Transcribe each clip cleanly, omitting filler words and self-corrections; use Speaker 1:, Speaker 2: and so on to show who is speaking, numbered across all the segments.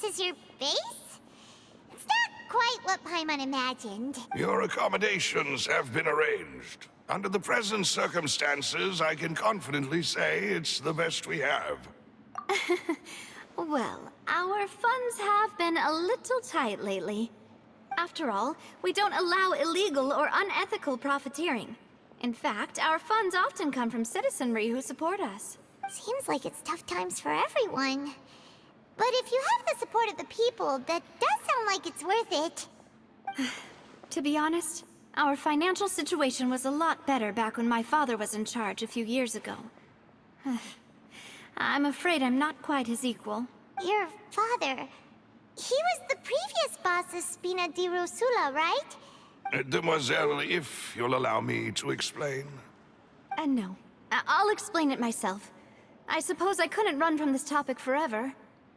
Speaker 1: is your base? It's not quite what Paimon imagined.
Speaker 2: Your accommodations have been arranged. Under the present circumstances, I can confidently say it's the best we have.
Speaker 3: Well, our funds have been a little tight lately. After all, we don't allow illegal or unethical profiteering. In fact, our funds often come from citizenry who support us.
Speaker 1: Seems like it's tough times for everyone. But if you have the support of the people, that does sound like it's worth it.
Speaker 3: To be honest, our financial situation was a lot better back when my father was in charge a few years ago. I'm afraid I'm not quite his equal.
Speaker 1: Your father... he was the previous boss of Spina di Rosula, right?
Speaker 2: Demoiselle, if you'll allow me to explain.
Speaker 3: No. I'll explain it myself. I suppose I couldn't run from this topic forever.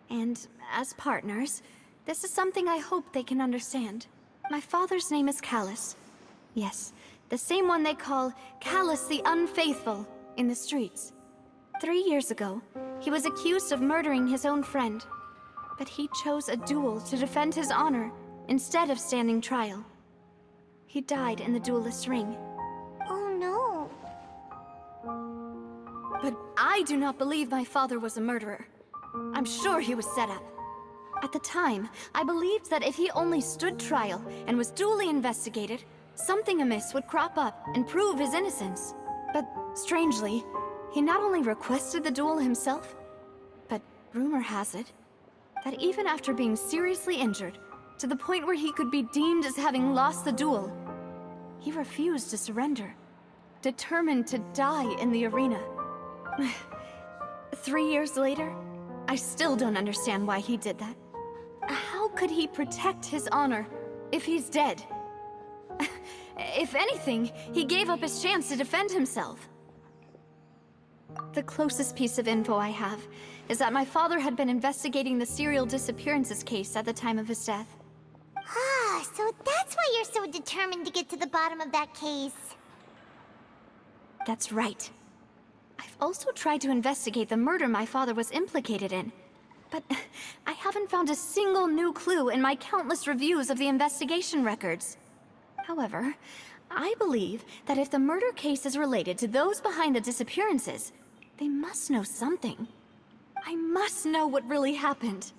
Speaker 3: And as partners, this is something I hope they can understand. My father's name is Callus. Yes, the same one they call Callus the Unfaithful in the streets. 3 years ago, he was accused of murdering his own friend. But he chose a duel to defend his honor instead of standing trial. He died in the duelist's ring.
Speaker 1: Oh no.
Speaker 3: But I do not believe my father was a murderer. I'm sure he was set up. At the time, I believed that if he only stood trial and was duly investigated, something amiss would crop up and prove his innocence. But strangely, he not only requested the duel himself, but rumor has it that even after being seriously injured, to the point where he could be deemed as having lost the duel, he refused to surrender, determined to die in the arena. 3 years later, I still don't understand why he did that. How could he protect his honor if he's dead? If anything, he gave up his chance to defend himself. The closest piece of info I have is that my father had been investigating the serial disappearances case at the time of his death.
Speaker 1: Ah, so that's why you're so determined to get to the bottom of that case.
Speaker 3: That's right. I've also tried to investigate the murder my father was implicated in, but I haven't found a single new clue in my countless reviews of the investigation records. However, I believe that if the murder case is related to those behind the disappearances, they must know something. I must know what really happened.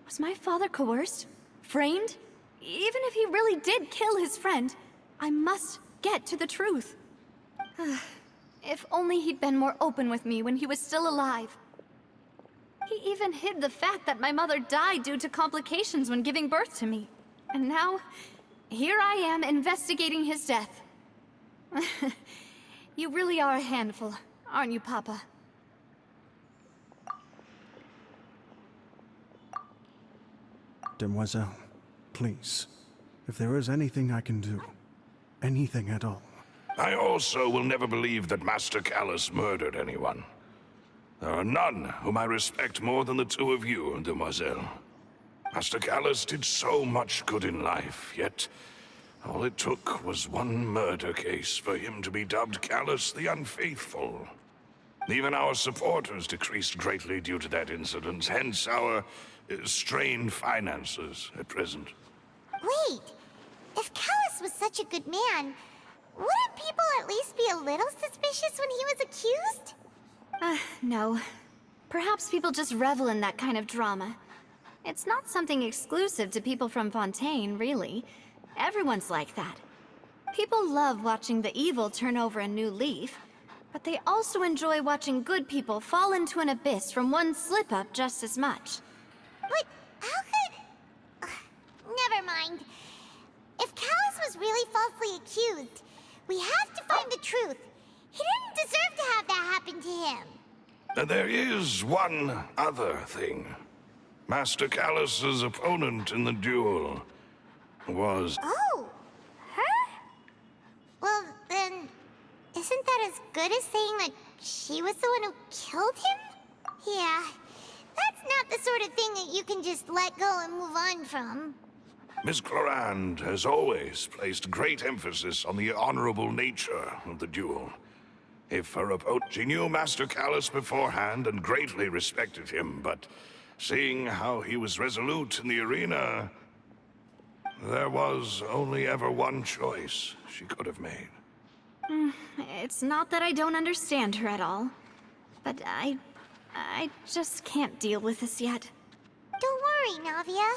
Speaker 3: Was my father coerced? Framed? Even if he really did kill his friend, I must get to the truth. If only he'd been more open with me when he was still alive. He even hid the fact that my mother died due to complications when giving birth to me. And now, here I am investigating his death. You really are a handful, aren't you, Papa?
Speaker 4: Demoiselle, please, if there is anything I can do, anything at all.
Speaker 2: I also will never believe that Master Callus murdered anyone. There are none whom I respect more than the two of you, Demoiselle. Master Callus did so much good in life, yet all it took was one murder case for him to be dubbed Callus the Unfaithful. Even our supporters decreased greatly due to that incident, hence our strained finances at present.
Speaker 1: Wait, if Callus was such a good man, wouldn't people at least be a little suspicious when he was accused?
Speaker 3: No. Perhaps people just revel in that kind of drama. It's not something exclusive to people from Fontaine, really. Everyone's like that. People love watching the evil turn over a new leaf, but they also enjoy watching good people fall into an abyss from one slip-up just as much.
Speaker 1: But how could... never mind. If Callus was really falsely accused, we have to find the truth. He didn't deserve to have that happen to him.
Speaker 2: There is one other thing. Master Callus's opponent in the duel was...
Speaker 1: Oh, her? Well, then, isn't that as good as saying that she was the one who killed him? Yeah, that's not the sort of thing that you can just let go and move on from.
Speaker 2: Miss Clorand has always placed great emphasis on the honorable nature of the duel. If her opponent... She knew Master Callus beforehand and greatly respected him, but Seeing how he was resolute in the arena, there was only ever one choice she could have made.
Speaker 3: It's not that I don't understand her at all, but I just can't deal with this yet.
Speaker 1: Don't worry, Navia.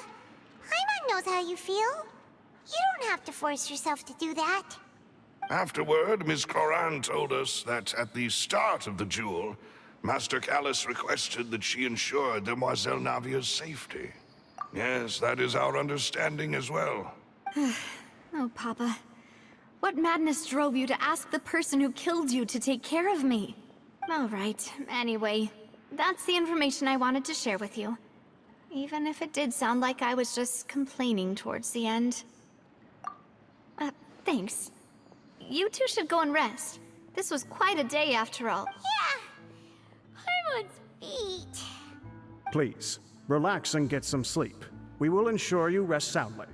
Speaker 1: Paimon knows how you feel. You don't have to force yourself to do that.
Speaker 2: Afterward, Ms. Cloran told us that at the start of the duel, Master Callus requested that she ensure Demoiselle Navia's safety. Yes, that is our understanding as well.
Speaker 3: Oh, Papa. What madness drove you to ask the person who killed you to take care of me? All right, anyway, that's the information I wanted to share with you. Even if it did sound like I was just complaining towards the end. Thanks. You two should go and rest. This was quite a day after all.
Speaker 1: Yeah. Paimon's feet.
Speaker 4: Please, relax and get some sleep. We will ensure you rest soundly.